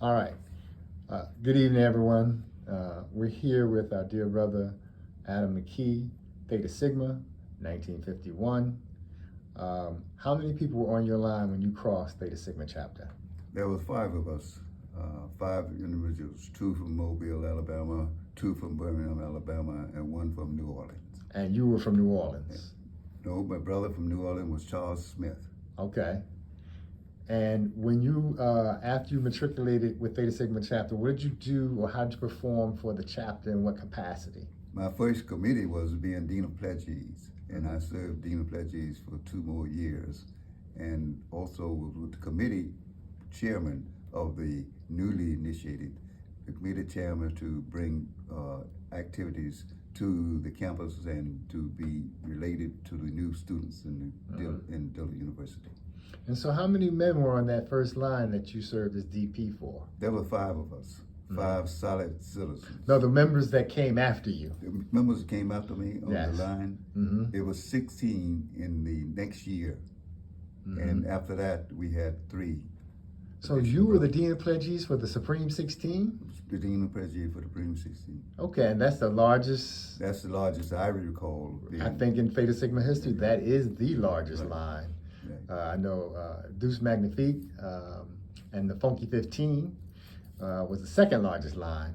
All right. Good evening, everyone. We're here with our dear brother, Adam McKee, Theta Sigma, 1951. How many people were on your line when you crossed Theta Sigma chapter? There was five of us, five individuals, two from Mobile, Alabama, two from Birmingham, Alabama, and one from New Orleans. And you were from New Orleans? No, my brother from New Orleans was Charles Smith. Okay. And when you, after you matriculated with Theta Sigma chapter, what did you do or how did you perform for the chapter in what capacity? My first committee was being Dean of Pledges, and I served Dean of Pledges for 2 more years, and also was with the committee chairman of the newly initiated, the committee chairman to bring activities to the campus and to be related to the new students in Dillard University. And so how many men were on that first line that you served as DP for? There were 5 of us, 5 solid citizens. No, the members that came after you. The members that came after me on Yes. the line, it was 16 in the next year. And after that, we had 3. So you were the Dean of Pledges for the Supreme 16? The Dean of Pledges for the Supreme 16. Okay, and that's the largest. That's the largest I recall. I think in Theta Sigma history, that is the largest line. Right. I know Deuce Magnifique and the Funky 15 was the second largest line.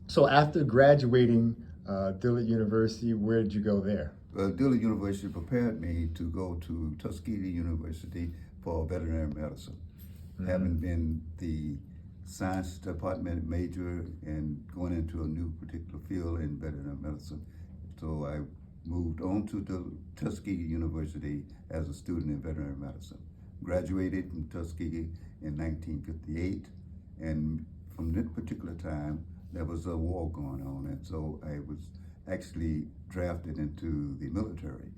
So after graduating Dillard University, where did you go there? Dillard University prepared me to go to Tuskegee University for veterinary medicine. Having been the science department major and going into a new particular field in veterinary medicine. So I moved on to the Tuskegee University as a student in veterinary medicine. Graduated from Tuskegee in 1958, and from that particular time, there was a war going on, and so I was actually drafted into the military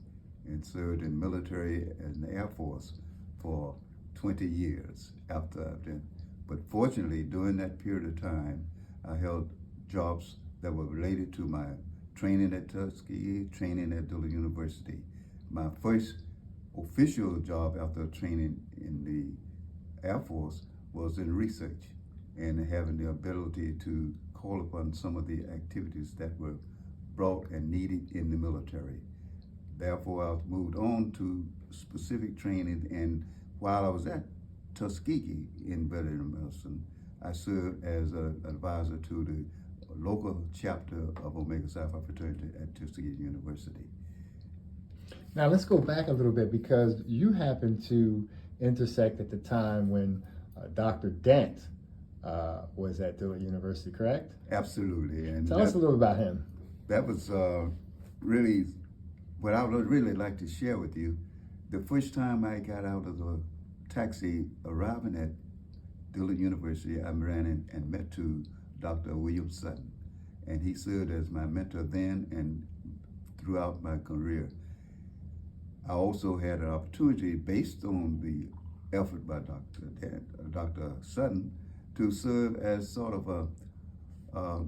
and served in military and the Air Force for 20 years after I've been. But fortunately, during that period of time, I held jobs that were related to my training at Tuskegee, training at Dillard University. My first official job after training in the Air Force was in research and having the ability to call upon some of the activities that were brought and needed in the military. Therefore, I moved on to specific training, and while I was at Tuskegee in veterinary medicine, I served as an advisor to the local chapter of Omega Psi Phi fraternity at Tuskegee University. Now let's go back a little bit because you happened to intersect at the time when Dr. Dent was at Dillard University, correct? Absolutely. And tell us a little about him. That was really what I would really like to share with you. The first time I got out of the taxi arriving at Dillard University, I ran in and met to Dr. William Sutton, and he served as my mentor then and throughout my career. I also had an opportunity, based on the effort by Dr. Sutton, to serve as sort of a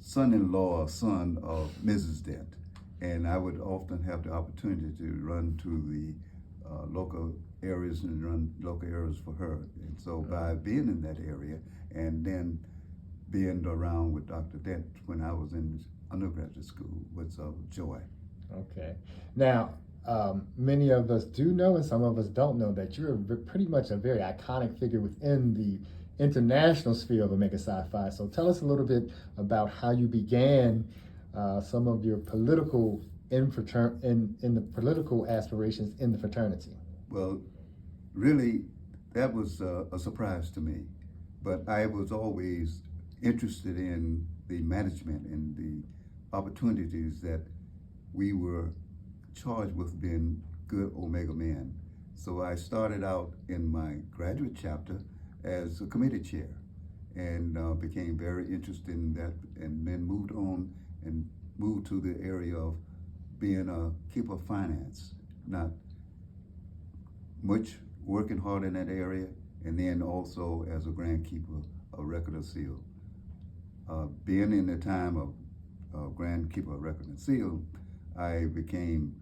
son-in-law or son of Mrs. Dent. And I would often have the opportunity to run to the local areas and run local areas for her. And so by being in that area and then being around with Dr. Dent when I was in undergraduate school was a joy. Okay. Now, many of us do know and some of us don't know that you're pretty much a very iconic figure within the international sphere of Omega Psi Phi. So tell us a little bit about how you began some of your political in the political aspirations in the fraternity. Well, really, that was a surprise to me, but I was always interested in the management and the opportunities that we were charged with being good Omega men. So I started out in my graduate chapter as a committee chair and became very interested in that, and then moved on and moved to the area of being a keeper of finance, not much working hard in that area, and then also as a grand keeper of record of seal. Being in the time of grand keeper of record and seal, I became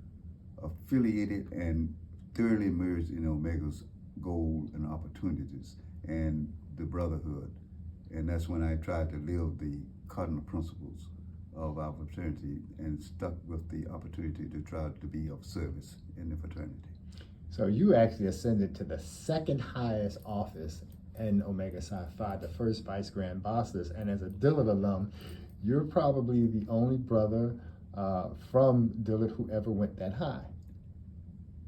affiliated and thoroughly immersed in Omega's goals and opportunities. and the brotherhood. And that's when I tried to live the cardinal principles of our fraternity and stuck with the opportunity to try to be of service in the fraternity. So you actually ascended to the second highest office in Omega Psi Phi, the first Vice Grand Bosses. And as a Dillard alum, you're probably the only brother from Dillard who ever went that high.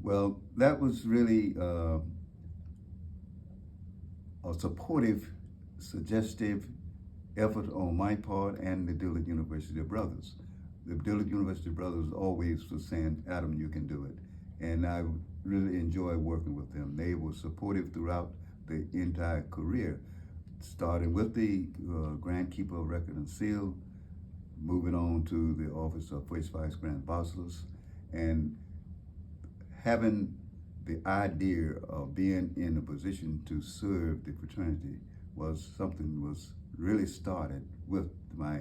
Well, that was really a supportive, suggestive effort on my part and the Dillard University brothers. The Dillard University brothers always were saying, Adam, you can do it. And I really enjoy working with them. They were supportive throughout the entire career, starting with the Grand Keeper of Record and Seal, moving on to the office of First Vice Grand Bosses, and having the idea of being in a position to serve the fraternity was something was really started with my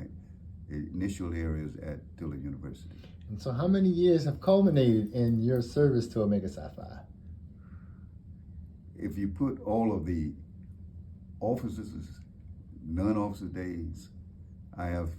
initial areas at Dillard University. And so how many years have culminated in your service to Omega Psi Phi? If you put all of the officers, non-officer days, I have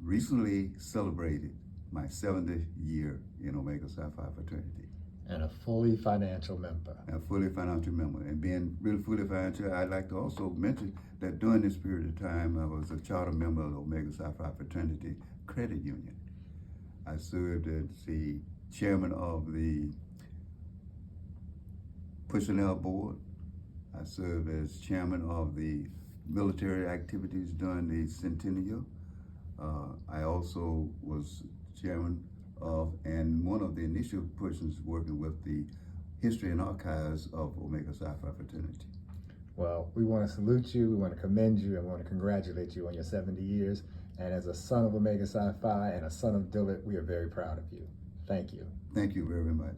recently celebrated my 70th year in Omega Psi Phi fraternity. And a fully financial member. A fully financial member. And being really fully financial, I'd like to also mention that during this period of time, I was a charter member of the Omega Psi Phi Fraternity Credit Union. I served as the chairman of the Personnel Board. I served as chairman of the military activities during the centennial. I also was chairman of, and one of the initial persons working with the history and archives of Omega Psi Phi fraternity. Well, we want to salute you, we want to commend you, and we want to congratulate you on your 70 years. And as a son of Omega Psi Phi and a son of Dillard, we are very proud of you. Thank you. Thank you very much.